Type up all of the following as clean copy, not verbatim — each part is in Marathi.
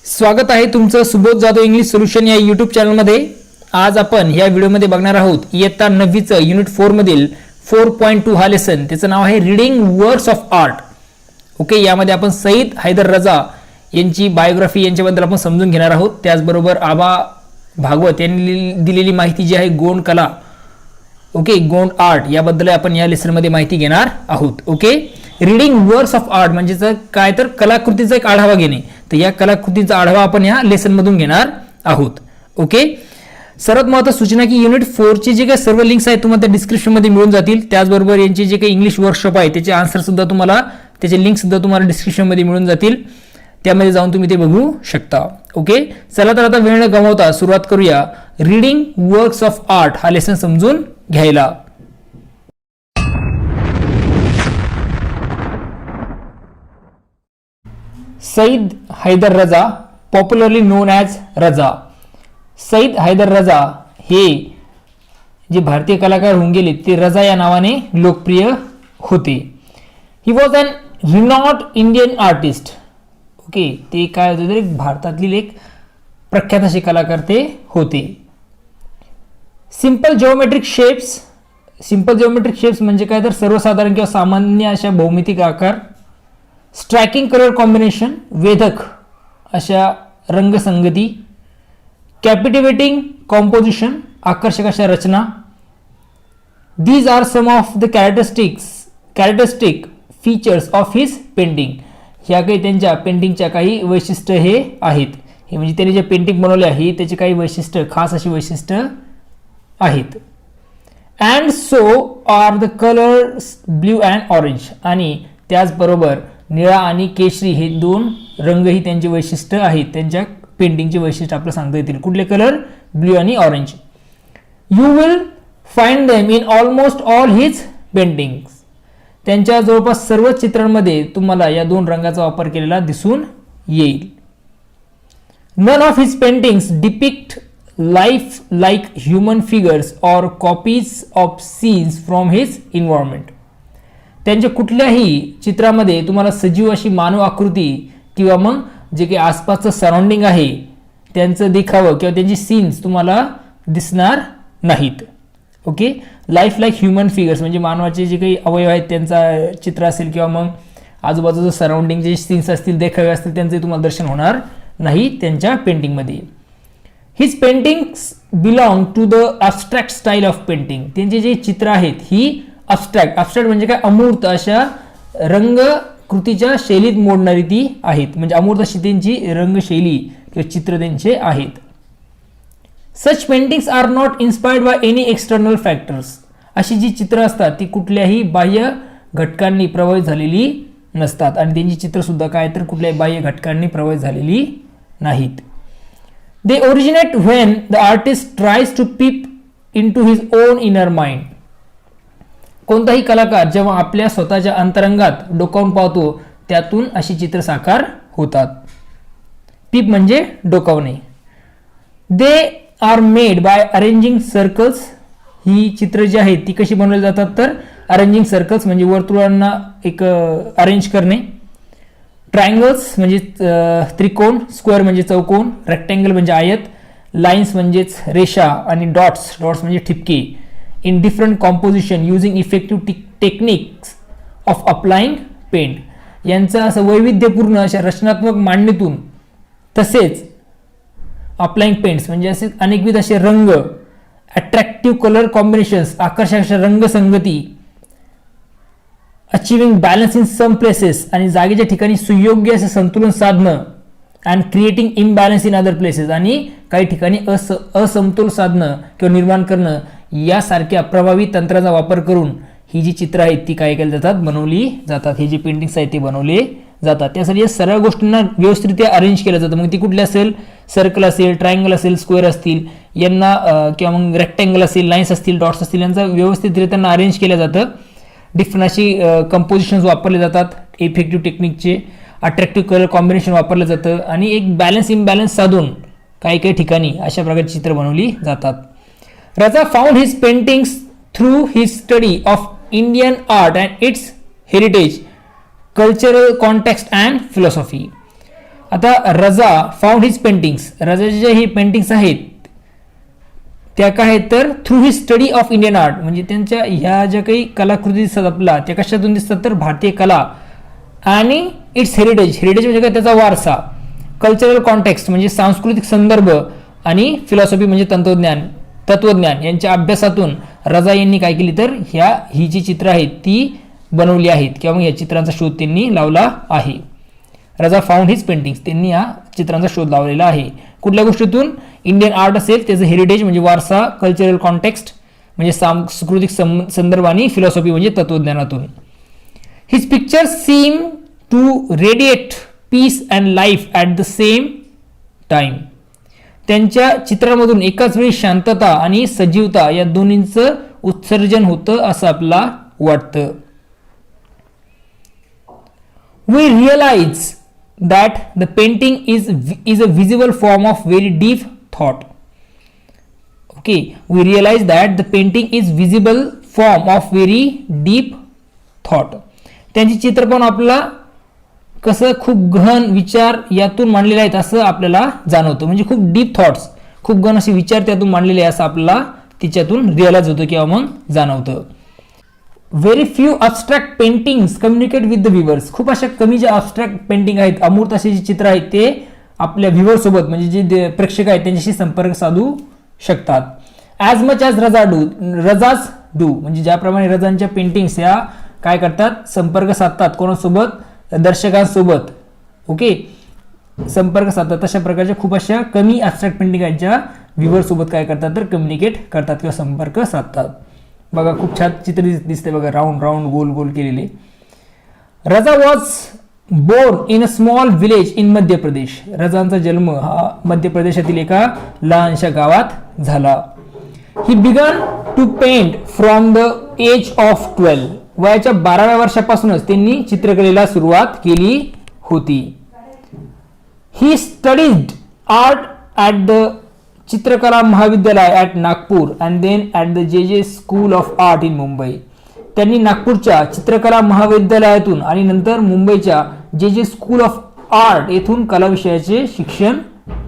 स्वागत आहे तुमचं सुबोध जाधव इंग्लिश सोल्युशन या यूट्यूब चॅनलमध्ये। आज आपण या व्हिडिओमध्ये बघणार आहोत इयत्ता 9वीचं युनिट 4 मधील 4.2 हा लेसन। त्याचं नाव आहे reading works of art. Okay, यामध्ये आपण सईद हैदर रजा यांची बायोग्राफी यांच्याबद्दल आपण समजून घेणार आहोत। त्याचबरोबर आबा भागवत यांनी दिलेली माहिती जी आहे गोंड कला, ओके, गोंड आर्ट याबद्दल आपण या लेसन मध्ये माहिती घेणार आहोत। Okay, reading works of art म्हणजे काय तर कलाकृतीचा एक आढावा घेणे। तर या कलाकृतीचा आढावा आपण या लेसन मधून घेणार आहोत। ओके, सर्वात महत्त्वाची सूचना की युनिट 4 चे जे काही सर्व लिंक्स आहेत तुम्हाला डिस्क्रिप्शन मध्ये मिळून जातील। त्याचबरोबर यांची जे काही इंग्लिश वर्कशॉप आहे त्याचे आन्सर सुद्धा तुम्हाला, त्याचे लिंक सुद्धा तुम्हाला डिस्क्रिप्शन मध्ये मिळून जातील, त्यामध्ये जाऊन तुम्ही ते बघू शकता। ओके, चला तर आता वेळ न गमावता सुरुवात करूया रीडिंग वर्क्स ऑफ आर्ट हा लेसन समजून घ्यायला। सईद हैदर रजा, पॉप्युलरली नोन ॲज रजा। सईद हैदर रजा हे जे भारतीय कलाकार होऊन गेले ते रजा या नावाने लोकप्रिय होते। He was an renowned Indian artist. Okay, ते काय होते तर भारतातील एक प्रख्यात असे कलाकार ते होते। Simple geometric shapes, simple geometric shapes म्हणजे काय तर सर्वसाधारण किंवा सामान्य अशा भौमितिक आकार। स्ट्रायकिंग कलर कॉम्बिनेशन, वेधक अशा रंगसंगती। कॅपिटिवेटिंग कॉम्पोजिशन, आकर्षक अशा रचना। These are some of the characteristic features of his painting. ह्या काही त्यांच्या पेंटिंगच्या काही वैशिष्ट्य हे आहेत। हे म्हणजे त्यांनी जे पेंटिंग बनवले आहे त्याचे काही वैशिष्ट्य, खास अशी वैशिष्ट्य आहेत। And so are the colours blue and orange, आणि त्याचबरोबर निळा आणि केशरी हे दोन रंगही त्यांचे वैशिष्ट्य आहेत। त्यांच्या पेंटिंगचे वैशिष्ट्य आपल्याला सांगता येतील। कुठले कलर? ब्ल्यू आणि orange. You will find them in almost all his paintings. त्यांच्या जवळपास सर्व चित्रांमध्ये तुम्हाला या दोन रंगाचा वापर केलेला दिसून येईल। None of his paintings depict life like human figures or copies of scenes from his environment. त्यांच्या कुठल्याही चित्रामध्ये तुम्हाला सजीव अशी मानव आकृती किंवा मग जे काही आसपासचं सराउंडिंग आहे त्यांचं देखावं किंवा त्यांची सीन्स तुम्हाला दिसणार नाहीत। Okay, life like human figures म्हणजे मानवाचे जे काही अवयव आहेत त्यांचा चित्र असेल किंवा मग आजूबाजूचं सराउंडिंग जे सीन्स असतील, देखावे असतील, त्यांचे तुम्हाला दर्शन होणार नाही त्यांच्या पेंटिंगमध्ये। His paintings belong to the abstract style of painting. त्यांचे जे चित्र आहेत ही ॲब्स्ट्रॅक्ट म्हणजे काय, अमूर्त अशा रंगकृतीच्या शैलीत मोडणारी ती आहेत। म्हणजे अमूर्त अशी त्यांची रंगशैली किंवा चित्र त्यांचे आहेत। Such paintings are not inspired by any external factors. अशी जी चित्र असतात ती कुठल्याही बाह्य घटकांनी प्रभावित झालेली नसतात, आणि त्यांची चित्र सुद्धा काय तर कुठल्याही बाह्य घटकांनी प्रभावित झालेली नाहीत। They originate when the artist tries to peep into his own inner mind. कोणताही कलाकार जेव्हा आपल्या स्वतःच्या अंतरंगात डोकावून पाहतो त्यातून अशी चित्र साकार होतात। पीप म्हणजे डोकावणे। They are made by arranging circles. ही चित्र जी आहेत ती कशी बनवली जातात तर अरेंजिंग सर्कल्स म्हणजे वर्तुळांना एक अरेंज करणे। ट्रायंगल्स म्हणजे त्रिकोण, स्क्वेअर म्हणजे चौकोन, रेक्टँगल म्हणजे आयत, लाईन्स म्हणजेच रेषा, आणि डॉट्स म्हणजे ठिपके। In different composition using effective techniques of applying paint. यांचं असं वैविध्यपूर्ण अशा रचनात्मक मांडणीतून, तसेच अप्लाइंग पेंट्स म्हणजे असे अनेकविध असे रंग, अट्रॅक्टिव्ह कलर कॉम्बिनेशन्स, आकर्षक अशा रंगसंगती, achieving balance in some places, आणि जागेच्या ठिकाणी सुयोग्य असे संतुलन साधणं, and creating imbalance in other places, आणि काही ठिकाणी असमतोल साधणं किंवा निर्माण करणं, यासारख्या प्रभावी तंत्राचा वापर करून ही जी चित्र आहेत ती काय केली जातात, बनवली जातात। हे जे पेंटिंग्स आहेत ते बनवले जातात। त्यासाठी या सर्व गोष्टींना व्यवस्थितरित्या अरेंज केलं जातं। मग ती कुठली असेल, सर्कल असेल, ट्रायंगल असेल, स्क्वेअर असतील, यांना किंवा मग रेक्टँगल असेल, लाईन्स असतील, डॉट्स असतील, यांचा व्यवस्थितरित्या अरेंज केलं जातं। डिफरंट अशी कंपोजिशन्स वापरले जातात, इफेक्टिव्ह टेक्निकचे, अट्रॅक्टिव्ह कलर कॉम्बिनेशन वापरलं जातं, आणि एक बॅलन्स इम्बॅलन्स साधून काही ठिकाणी अशा प्रकारची चित्र बनवली जातात। Raza found his paintings through his study of Indian art and its heritage, cultural context and philosophy. आता रजा फाउंड हिज पेंटिंग्स, रजाचे जे हे पेंटिंग्स आहेत त्या काय आहेत तर through his study of Indian art, म्हणजे त्यांच्या ह्या ज्या काही कलाकृती दिसतात आपला त्या कशातून दिसतात तर भारतीय कला आणि इट्स हेरिटेज, हेरिटेज म्हणजे काय त्याचा वारसा, कल्चरल कॉन्टेक्स्ट म्हणजे सांस्कृतिक संदर्भ आणि फिलॉसॉफी म्हणजे तत्वज्ञान यांच्या अभ्यासातून रजा यांनी काय केली तर ही जी चित्र आहेत ती बनवली आहेत किंवा मग या चित्रांचा शोध त्यांनी लावला आहे. रजा फाउंड हिज पेंटिंग्स, त्यांनी या चित्रांचा शोध लावलेला आहे. कुठल्या गोष्टीतून? इंडियन आर्ट असेल त्याचं हेरिटेज म्हणजे वारसा, कल्चरल कॉन्टेक्स्ट म्हणजे सांस्कृतिक संदर्भ आणि फिलॉसॉफी म्हणजे तत्वज्ञानातून. His pictures seem to radiate peace and life at the same time, त्यांच्या चित्रामधून एकाच वेळी शांतता आणि सजीवता या दोन्हींचं उत्सर्जन होतं असं आपल्याला वाटतं. We realize that the painting is a visible form of very deep thought. Okay, we realize that the painting is visible form of very deep thought. त्यांची चित्र पण आपल्याला कसं खूप गहन विचार यातून मांडलेले आहेत असं आपल्याला जाणवतं, म्हणजे खूप डीप थॉट्स, खूप गहन असे विचार त्यातून मांडलेले आहे असं आपल्याला तिच्यातून रिअलाइज होतं किंवा मग जाणवतं. Very few abstract paintings communicate with the viewers, खूप अशा कमी जे अब्स्ट्रॅक्ट पेंटिंग आहेत, अमूर्त असे जे चित्र आहेत ते आपल्या व्ह्युअर सोबत म्हणजे जे प्रेक्षक आहेत त्यांच्याशी संपर्क साधू शकतात. ॲज मच ॲज रजाज डू, म्हणजे ज्याप्रमाणे रजांच्या पेंटिंग्स या काय करतात संपर्क साधतात कोणासोबत? दर्शकांसोबत. ओके, संपर्क साधतात. तशा प्रकारच्या खूप अशा कमी ॲब्स्ट्रॅक्ट पेंटिंग आहेत ज्या व्ह्युअर सोबत काय करतात तर कम्युनिकेट करतात किंवा संपर्क साधतात. बघा खूप छान चित्र दिसते बघा, राऊंड राऊंड गोल गोल केलेले. Raza was born in a small village in Madhya Pradesh, रजांचा जन्म हा मध्य प्रदेशातील एका लहानशा गावात झाला. He began to paint from the age of 12, वयाच्या 12व्या वर्षापासूनच त्यांनी चित्रकलेला सुरुवात केली होती. He studied art at the Chitrakala Mahavidyalaya at Nagpur and then at the J School of Art in Mumbai, त्यांनी नागपूरच्या चित्रकला महाविद्यालयातून आणि नंतर मुंबईच्या जे स्कूल ऑफ आर्ट येथून कला विषयाचे शिक्षण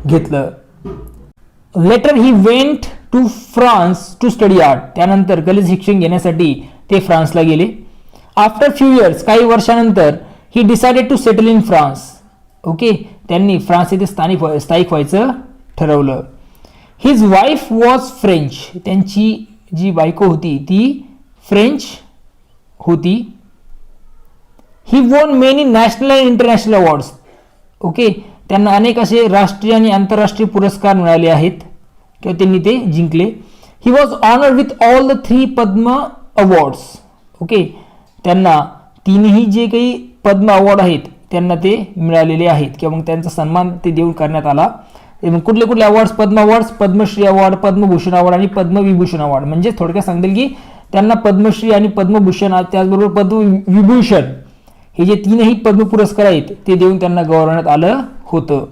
घेतलं. Later he went to France to study art, त्यानंतर कलेचे शिक्षण घेण्यासाठी ते फ्रान्सला गेले. आफ्टर फ्यू इयर्स, काही वर्षानंतर he decided to settle in France. Okay, त्यांनी फ्रान्स येथे स्थायिक व्हायचं ठरवलं. हिज वाईफ वॉज फ्रेंच, त्यांची जी बायको होती ती फ्रेंच होती. He won many national and international awards. Okay, त्यांना अनेक असे राष्ट्रीय आणि आंतरराष्ट्रीय पुरस्कार मिळाले आहेत किंवा त्यांनी ते जिंकले. He was honoured with all the 3 Padma awards. Okay, त्यांना तीनही जे काही पद्म अवॉर्ड आहेत त्यांना ते मिळालेले आहेत किंवा मग त्यांचा सन्मान ते देऊन करण्यात आला. कुठले कुठले awards? Padma awards, Padma Shri award, Padma Bhushan award आणि पद्मविभूषण अवॉर्ड. म्हणजे थोडक्यात सांगतील की त्यांना पद्मश्री आणि पद्मभूषण त्याचबरोबर पद्मविभूषण हे जे तीनही पद्म पुरस्कार आहेत ते देऊन त्यांना गौरवण्यात आलं होतं.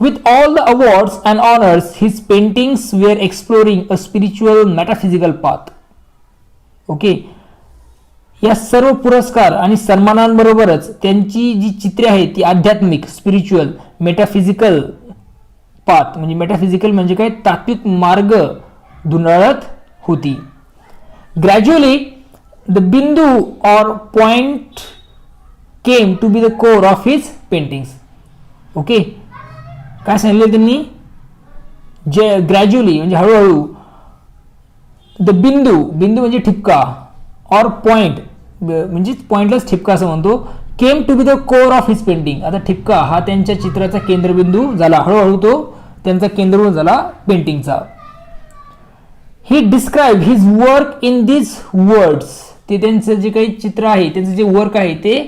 With all the awards and honours his paintings were exploring a spiritual metaphysical path. Okay, या सर्व पुरस्कार आणि सन्मानांबरोबरच त्यांची जी चित्रे आहेत ती आध्यात्मिक, स्पिरिच्युअल, मेटाफिजिकल पाथ, म्हणजे मेटाफिजिकल म्हणजे काय तात्विक मार्ग धुंडाळत होती. Gradually the bindu or point came to be the core of his paintings. Okay, काय सांगितले त्यांनी? जे ग्रॅज्युअली म्हणजे हळूहळू, द बिंदू, बिंदू म्हणजे ठिपका, ऑर पॉइंट म्हणजे पॉइंटलाच ठिपका असं म्हणतो. Came to be the core of his painting, आता ठिपका हा त्यांच्या चित्राचा केंद्रबिंदू झाला, हळूहळू तो त्यांचा केंद्रबिंदू झाला पेंटिंगचा. He describe his work in this words, ते त्यांचं जे काही चित्र आहे त्यांचं जे वर्क आहे ते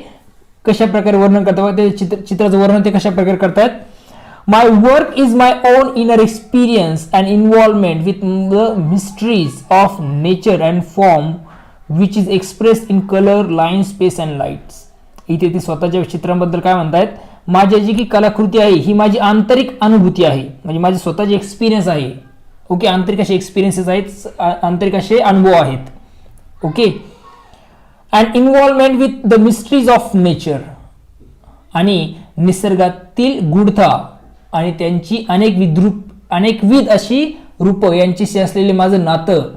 कशा प्रकारे वर्णन करतात, ते चित्राचं वर्णन ते कशा प्रकारे करतात. My work is my own inner experience and involvement with the mysteries of nature and form which is express in colour, line, space and lights. इथे ते स्वतःच्या चित्रांबद्दल काय म्हणतायत? माझी जी की कलाकृती आहे ही माझी आंतरिक अनुभूती आहे, म्हणजे माझे स्वतःचे एक्सपिरियन्स आहे. ओके, आंतरिक असे एक्सपिरियन्सेस आहेत, आंतरिक असे अनुभव आहेत. Okay, and involvement with the mysteries of nature, आणि निसर्गातील गूढता आणि त्यांची अनेकविध अशी रूपं यांच्याशी असलेले माझं नातं.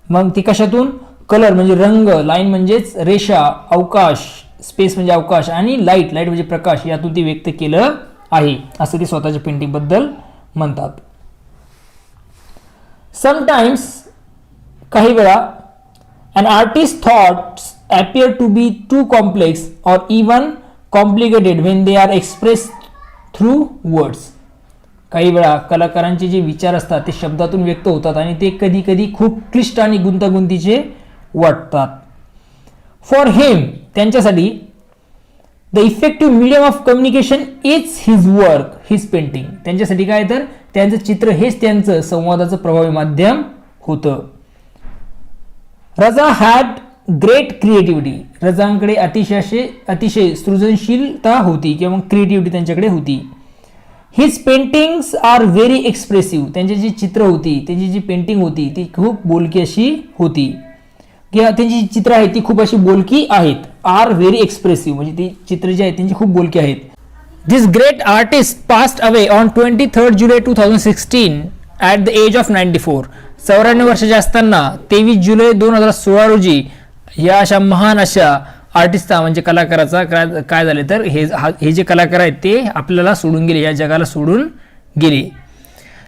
मग ती कशातून? कलर म्हणजे रंग, लाईन म्हणजेच रेषा, अवकाश स्पेस म्हणजे अवकाश आणि लाईट म्हणजे प्रकाश, यातून ती व्यक्त केलं आहे असं ते स्वतःच्या पेंटिंग बद्दल म्हणतात. समटाइम्स काही वेळा an artist's thoughts appear to be too complex or even complicated when they are expressed through words. काही वेळा कलाकारांचे जे विचार असतात ते शब्दातून व्यक्त होतात आणि ते कधी कधी खूप क्लिष्ट आणि गुंतागुंतीचे वाटतात. फॉर हिम त्यांच्यासाठी the effective medium of communication is his work, his painting. त्यांच्यासाठी काय तर त्यांचं चित्र हेच त्यांचं संवादाचं प्रभावी माध्यम होतं. रजा हॅड ग्रेट क्रिएटिव्हिटी. रजांकडे अतिशय सृजनशीलता होती किंवा क्रिएटिव्हिटी त्यांच्याकडे होती. His paintings are very expressive. त्यांची जी चित्र होती, त्यांची जी पेंटिंग होती ती खूप बोलकी अशी होती किंवा त्यांची जी चित्र आहेत ती खूप अशी बोलकी आहेत. आर व्हेरी एक्सप्रेसिव्ह म्हणजे ती चित्र जी आहेत त्यांची खूप बोलकी आहेत. This great artist passed away on 23 July 2016 at the age of 94. 94 वर्षाचे असताना 23 जुलै 2016 रोजी या अशा महान अशा आर्टिस्टचा म्हणजे कलाकाराचा काय झाले तर हे जे कलाकार आहेत ते आपल्याला सोडून गेले, या जगाला सोडून गेले.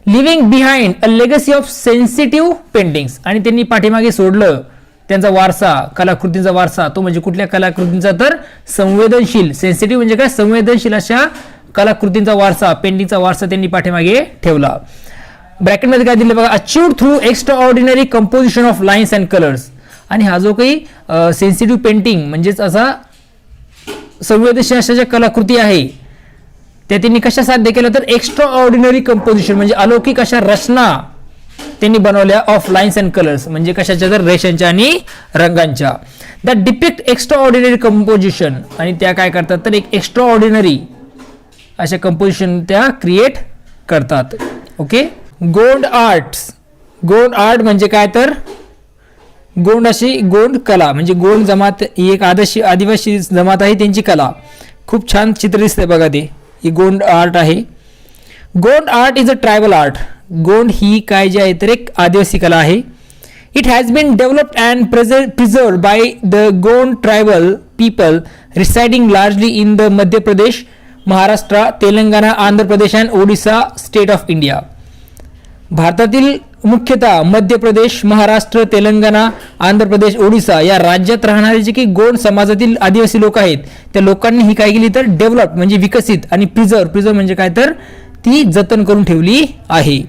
Living behind a legacy of sensitive paintings. आणि त्यांनी पाठीमागे सोडलं त्यांचा वारसा, कलाकृतींचा वारसा. तो म्हणजे कुठल्या कलाकृतींचा तर संवेदनशील, सेन्सिटिव्ह म्हणजे काय संवेदनशील अशा कलाकृतींचा वारसा, पेंटिंगचा वारसा त्यांनी पाठीमागे ठेवला. ब्रॅकेटमध्ये काय दिलं बघा, achieved through extra ordinary composition of lines and colours. आणि हा जो काही सेन्सिटिव्ह पेंटिंग म्हणजेच असा संवेदनशील अशा ज्या कलाकृती आहे त्या त्यांनी कशा साध्य केल्या तर एक्स्ट्रा ऑर्डिनरी कंपोजिशन म्हणजे अलौकिक अशा रचना त्यांनी बनवल्या ऑफ लाईन्स अँड कलर्स म्हणजे कशाच्या तर रेषांच्या आणि रंगांच्या. That depict extra ordinary composition. आणि त्या काय करतात तर एक एक्स्ट्रा ऑर्डिनरी अशा कंपोजिशन त्या क्रिएट करतात. Okay. Gond arts. Gond art म्हणजे काय तर गोंड कला म्हणजे गोंड जमात ही एक आदिवासी जमात आहे, त्यांची कला. खूप छान चित्र दिसतंय बघा ते. ही गोंड आर्ट आहे. Gond art is a tribal art. Gond ही काय जे आहे तर एक आदिवासी कला आहे. It has been developed and preserved by the Gond tribal people residing largely in the Madhya Pradesh, Maharashtra, Telangana, Andhra Pradesh and Odisha state of India. भारतातील मुख्यतः मध्य प्रदेश, महाराष्ट्र, तेलंगणा, आंध्र प्रदेश, ओडिसा या राज्यात राहणारे जे काही गोंड समाजातील आदिवासी लोक आहेत त्या लोकांनी ही काय केली तर डेव्हलप म्हणजे विकसित आणि प्रिझर्व म्हणजे काय तर ती जतन करून ठेवली आहे.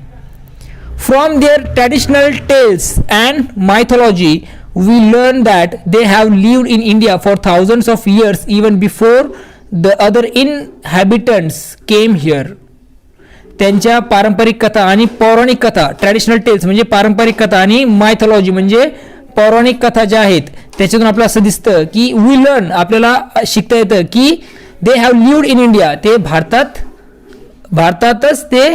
From their traditional tales and mythology we learn that they have lived in India for thousands of years even before the other inhabitants came here. त्यांच्या पारंपरिक कथा आणि पौराणिक कथा, ट्रॅडिशनल टेल्स म्हणजे पारंपरिक कथा आणि मायथॉलॉजी म्हणजे पौराणिक कथा ज्या आहेत त्याच्यातून आपल्याला असं दिसतं की वी लर्न आपल्याला शिकता येतं की दे हॅव लिव्ड इन इंडिया ते भारतातच ते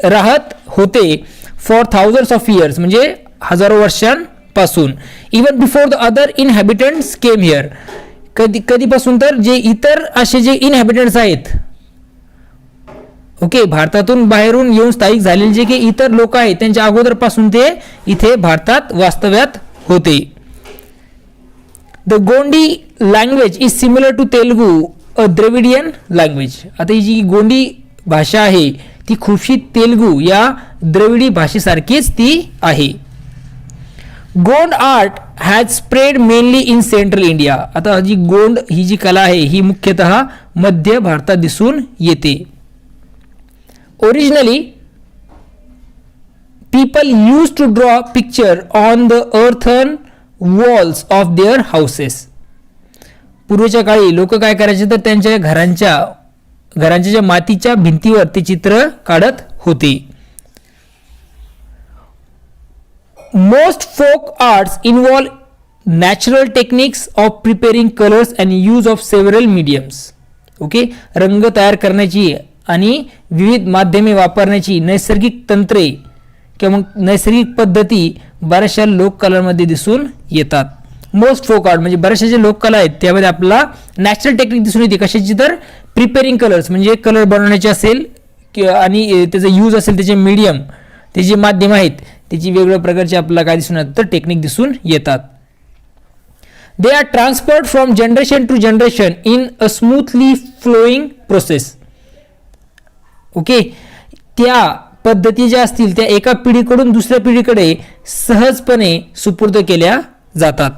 राहत होते फॉर थाउजंड्स ऑफ इयर्स म्हणजे हजारो वर्षांपासून. Even before the other inhabitants came here. कधीपासून तर जे इतर असे जे इनहॅबिटंट्स आहेत ओके भारतातून बाहेरून येऊन स्थायिक झालेले जे काही इतर लोक आहेत त्यांच्या अगोदरपासून ते इथे भारतात वास्तव्यात होते. The Gondi language is similar to Telugu, a Dravidian language. आता ही जी गोंडी भाषा आहे ती खूपशी तेलुगू या द्रविडी भाषेसारखीच ती आहे. Gond art has spread mainly in central India. आता जी गोंड ही जी कला आहे ही मुख्यतः मध्य भारतात दिसून येते. Originally, people used to draw picture on the earthen walls of their houses. पूर्वीच्या काळी लोक काय करायचे तर त्यांच्या घरांच्या ज्या मातीच्या भिंतीवर ते चित्र काढत होते. Most folk arts involve natural techniques of preparing colors and use of several mediums. Okay रंग तयार करण्याची आणि विविध माध्यमे वापरण्याची नैसर्गिक तंत्रे किंवा नैसर्गिक पद्धती बऱ्याचशा लोककलांमध्ये दिसून येतात. मोस्ट folk art म्हणजे बऱ्याचशा जे लोककला आहेत त्यामध्ये आपल्याला नॅचरल टेक्निक दिसून येते. कशाची? तर प्रिपेअरिंग कलर्स म्हणजे कलर बनवण्याचे असेल आणि त्याचा यूज असेल, त्याचे मीडियम, त्याचे माध्यम आहेत, त्याची वेगवेगळ्या प्रकारचे आपल्याला काय दिसून येतात तर टेक्निक दिसून येतात. They are transferred from generation to generation in a smoothly flowing process. Okay, त्या पद्धती ज्या असतील त्या एका पिढीकडून दुसऱ्या पिढीकडे सहजपणे सुपूर्द केल्या जातात.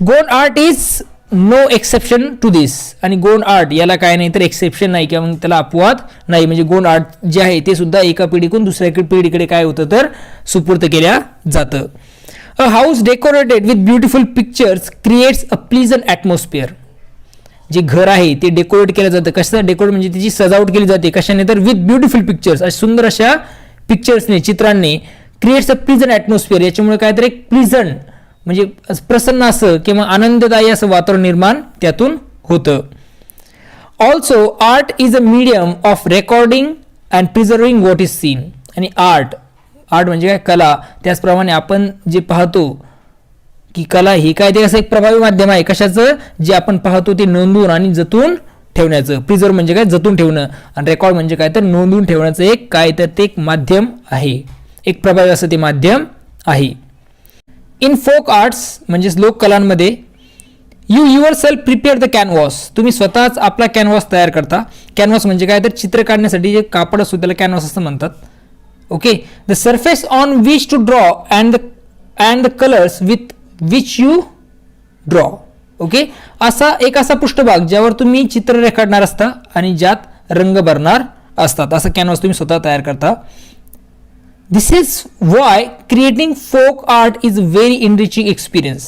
Gond art is no exception to this. आणि गोंड आर्ट याला काय नाही तर एक्सेप्शन नाही किंवा मग त्याला अपवाद नाही. म्हणजे गोंड आर्ट जे आहे ते सुद्धा एका पिढीकडून दुसऱ्या पिढीकडे काय होतं तर सुपूर्द केल्या जातं. अ house decorated with beautiful pictures creates a pleasant atmosphere. जे घर आहे ते डेकोरेट केलं जातं. कसं डेकोरेट म्हणजे त्याची सजावट केली जाते कशाने तर विथ ब्युटिफुल पिक्चर्स, अशा सुंदर अशा पिक्चर्सने, चित्रांनी. क्रिएट्स अ प्लीजंट ॲटमॉस्फिअर, याच्यामुळे काय तर एक प्लीजंट म्हणजे प्रसन्न असं किंवा आनंददायी असं वातावरण निर्माण त्यातून होतं. Also art is a medium of recording and preserving what is seen. आणि आर्ट म्हणजे काय? कला. त्याचप्रमाणे आपण जे पाहतो की कला ही काय ते असं एक प्रभावी माध्यम आहे. कशाचं? जे आपण पाहतो ते नोंदवून आणि जतून ठेवण्याचं. प्रिझर्व म्हणजे काय? जतून ठेवणं. आणि रेकॉर्ड म्हणजे काय तर नोंदवून ठेवण्याचं एक काय तर ते एक माध्यम आहे, एक प्रभावी असं ते माध्यम आहे. इन फोक आर्ट्स म्हणजेच लोककलांमध्ये you yourself prepare the canvas. तुम्ही स्वतःच आपला कॅनव्हास तयार करता. कॅनव्हास म्हणजे काय तर चित्र काढण्यासाठी जे कापड असतो त्याला कॅनव्हास असं म्हणतात. Okay, the surface on which to draw and the colours with which you draw. Okay, असा पृष्ठभाग ज्यावर तुम्ही चित्र रेखाटणार असता आणि ज्यात रंग भरणार असतात, असं कॅनव्हास तुम्ही स्वतः तयार करता. This is why creating folk art is very enriching experience.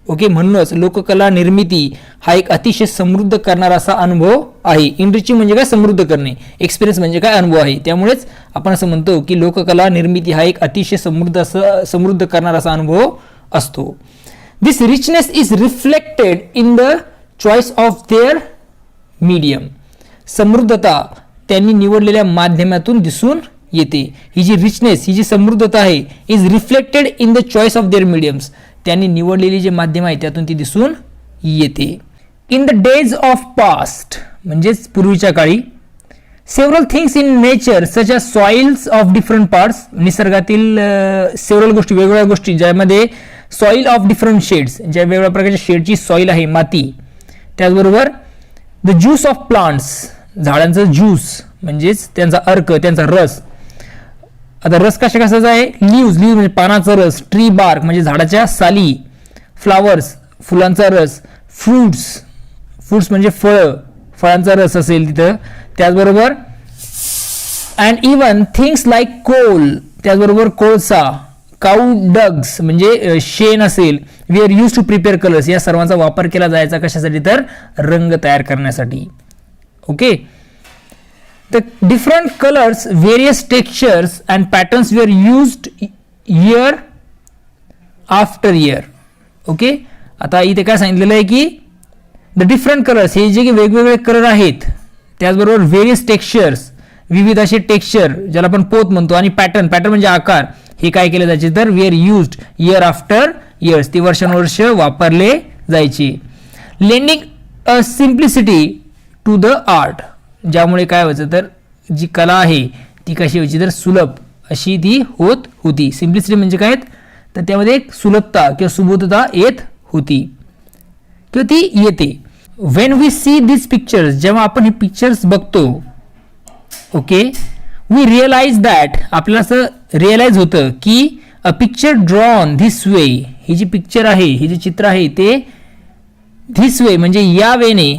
Okay, म्हणूनच लोककला निर्मिती हा एक अतिशय समृद्ध करणारा असा अनुभव आहे. इनरिचिंग म्हणजे काय? समृद्ध करणे. एक्सपिरियन्स म्हणजे काय? अनुभव आहे. त्यामुळेच आपण असं म्हणतो की लोककला निर्मिती हा एक अतिशय समृद्ध करणारा असा अनुभव असतो. This richness is reflected in the choice of their medium. समृद्धता त्यांनी निवडलेल्या माध्यमातून दिसून येते. ही जी रिचनेस, ही जी समृद्धता आहे is reflected in the choice of there mediums. त्यांनी निवडलेली जे माध्यम आहे त्यातून ती दिसून येते. In the days of past म्हणजेच पूर्वीच्या काळी several things in nature such as soils of different parts. निसर्गातील सेव्हरल गोष्टी, वेगवेगळ्या गोष्टी ज्यामध्ये सॉइल ऑफ डिफरंट शेड्स, ज्या वेगवेगळ्या प्रकारच्या शेडची सॉइल आहे, माती. त्याचबरोबर द ज्यूस ऑफ प्लांट्स, झाडांचं ज्यूस म्हणजेच त्यांचा अर्क, त्यांचा रस. आता रस कशाचा आहे? लिव्ज म्हणजे पानाचा रस. ट्री बार्क म्हणजे झाडाच्या साली. फ्लावर्स फुलांचा रस. फ्रुट्स म्हणजे फळांचा रस असेल तिथं. त्याचबरोबर and even things like coal, त्याचबरोबर कोळसा. काऊ डग्स म्हणजे शेण असेल. We are use to prepare colours, या सर्वांचा वापर केला जायचा कशासाठी तर रंग तयार करण्यासाठी. Okay, the different colors, various textures and patterns were used year after year. Okay, आता इथे काय सांगितलेलं आहे की द डिफरंट कलर्स, हे जे वेगवेगळे कलर आहेत, त्याचबरोबर व्हेरियस टेक्स्चर्स, विविध असे टेक्स्चर ज्याला आपण पोत म्हणतो, आणि पॅटर्न म्हणजे आकार, हे काय केले जायचे तर were used year after years, ते वर्षानुवर्ष वापरले जायचे. Lending a simplicity to the art, ज्यामुळे काय व्हायचं तर जी कला आहे ती कशी व्हायची तर सुलभ अशी ती होत होती. सिम्प्लिसिटी म्हणजे काय तर त्यामध्ये एक सुलभता किंवा सुबोधता येत होती किंवा ती येते. When we see this pictures, जेव्हा आपण हे पिक्चर्स बघतो, ओके, वी रिअलाइज दॅट, आपल्याला असं रिअलाइज होतं की a picture drawn this way, ही जी पिक्चर आहे, हे जे चित्र आहे ते धिस वे म्हणजे या वेने,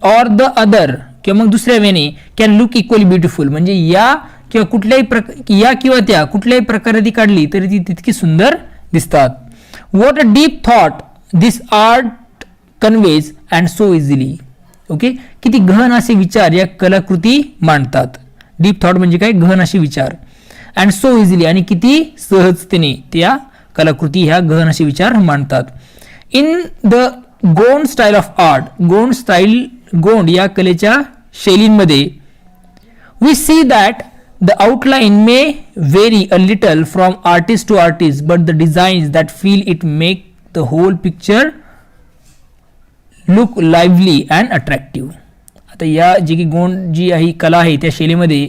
ऑर द अदर किंवा मग दुसऱ्या वेने, कॅन लुक इक्वली ब्युटिफुल, म्हणजे या किंवा कुठल्याही या किंवा त्या कुठल्याही प्रकारे ती काढली तरी ती तितकी सुंदर दिसतात. What a deep thought this art conveys and so easily. Okay, किती गहन असे विचार या कलाकृती मांडतात. डीप थॉट म्हणजे काय, गहन असे विचार, अँड सो इझिली, आणि किती सहजतेने त्या कलाकृती ह्या गहन असे विचार मांडतात. In the Gond style of art, Gond या कलेच्या शैलींमध्ये, we see that the outline may vary a little from artist to artist, but the designs that feel it make the whole picture look lively and attractive. आता या जी की गोंड जी आहे कला आहे त्या शैलीमध्ये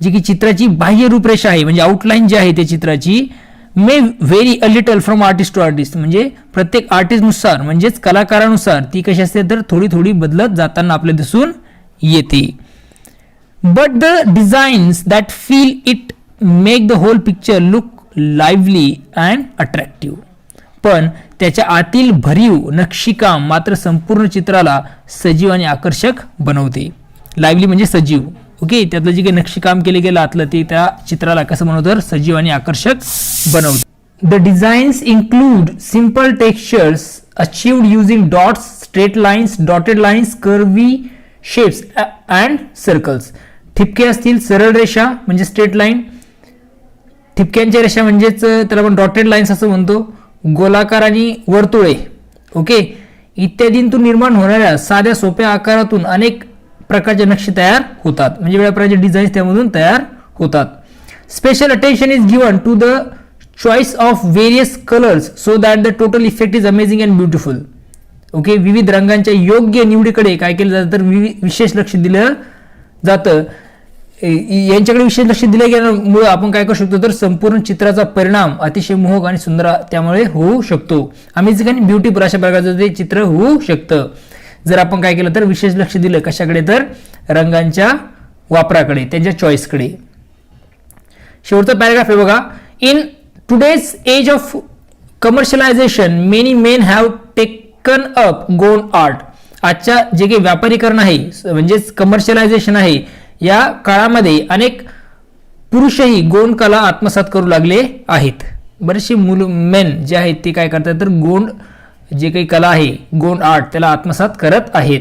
जी की चित्राची बाह्य रूपरेषा आहे म्हणजे आउटलाईन जी आहे त्या चित्राची may vary a little from artist to artist, म्हणजे प्रत्येक आर्टिस्टनुसार म्हणजेच कलाकारानुसार ती कशी असते तर थोडी थोडी बदलत जाताना आपल्याला दिसून येते. But the designs that feel it make the whole picture look lively and attractive. पण त्याच्या आतील भरीव नक्षीकाम मात्र संपूर्ण चित्राला सजीव आणि आकर्षक बनवते. लाईव्हली म्हणजे सजीव. ओके, त्यातलं जे काही नक्षीकाम केले गेलं आतलं ते त्या चित्राला कसं बनवतं सजीव आणि आकर्षक बनवतं. The designs include simple textures achieved using dots, straight lines, dotted lines, curvy shapes and circles. ठिपके असतील, सरळ रेषा म्हणजे स्ट्रेट लाईन, ठिपक्यांच्या रेषा म्हणजेच त्याला आपण डॉटेड लाईन्स असं म्हणतो, गोलाकार आणि वर्तुळे. ओके, इत्यादींतून निर्माण होणाऱ्या साध्या सोप्या आकारातून अनेक प्रकारचे नक्षी तयार होतात म्हणजे वेगळ्या प्रकारचे डिझाईन्स त्यामधून तयार होतात. Special attention is given to the choice of various colours so that the total effect is amazing and beautiful. Okay, विविध रंगांच्या योग्य निवडीकडे काय केलं जातं तर विशेष लक्ष दिलं जातं. यांच्याकडे विशेष लक्ष दिल्या गेल्यामुळे आपण काय करू शकतो तर संपूर्ण चित्राचा परिणाम अतिशय मोहक आणि सुंदर त्यामुळे होऊ शकतो. अमेझिंग आणि ब्युटिफुल अशा प्रकारचं ते चित्र होऊ शकतं जर आपण काय केलं तर विशेष लक्ष दिलं कशाकडे तर रंगांच्या वापराकडे, त्यांच्या चॉईसकडे. शेवटचा पॅराग्राफ आहे बघा. In today's age of commercialisation many men have taken up Gond art. आजच्या जे काही व्यापारीकरण आहे म्हणजेच कमर्शियलायझेशन आहे या काळामध्ये अनेक पुरुषही गोंड कला आत्मसात करू लागले आहेत. बरेचसे मेन जे आहेत ते काय करतात तर गोंड जे काही कला आहे गोंड आर्ट त्याला आत्मसात करत आहेत.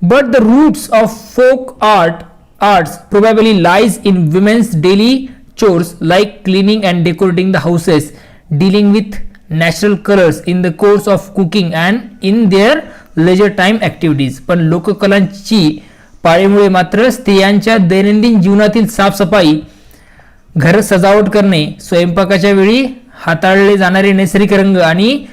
But the roots of folk arts probably lies in women's daily chores like cleaning and decorating the houses, dealing with natural colours in the course of cooking and in their leisure time activities. पण लोककलांची पाळीमुळे मात्र स्त्रियांच्या दैनंदिन जीवनातील साफसफाई, घर सजावट करणे, स्वयंपाकाच्या वेळी हाताळले जाणारे नैसर्गिक रंग आणि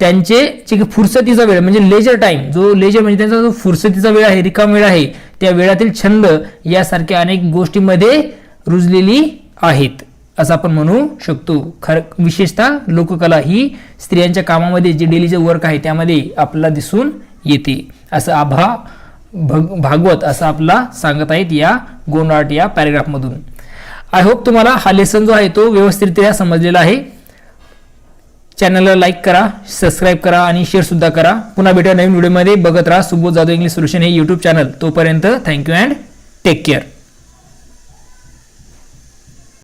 त्यांचे जे फुरसतीचा वेळ म्हणजे लेजर टाइम, जो लेजर म्हणजे त्यांचा जो फुरसतीचा वेळ आहे, रिकाम वेळ आहे, त्या वेळातील छंद यासारख्या अनेक गोष्टींमध्ये रुजलेली आहेत असं आपण म्हणू शकतो. विशेषतः लोककला ही स्त्रियांच्या कामामध्ये जे डेलीचे वर्क आहे त्यामध्ये आपल्याला दिसून येते असं आभा भागवत असं आपला सांगत आहेत या गोंड आर्ट या पॅराग्राफमधून. आय होप तुम्हाला हा लेसन जो आहे तो व्यवस्थितरित्या समजलेला आहे. चॅनलला लाईक करा, सबस्क्राईब करा आणि शेअर सुद्धा करा. पुन्हा भेटूया नवीन व्हिडिओमध्ये. बघत राहा सुबोध जाधव इंग्लिश सोल्युशन हे यूट्यूब चॅनल. तोपर्यंत थँक्यू अँड टेक केअर.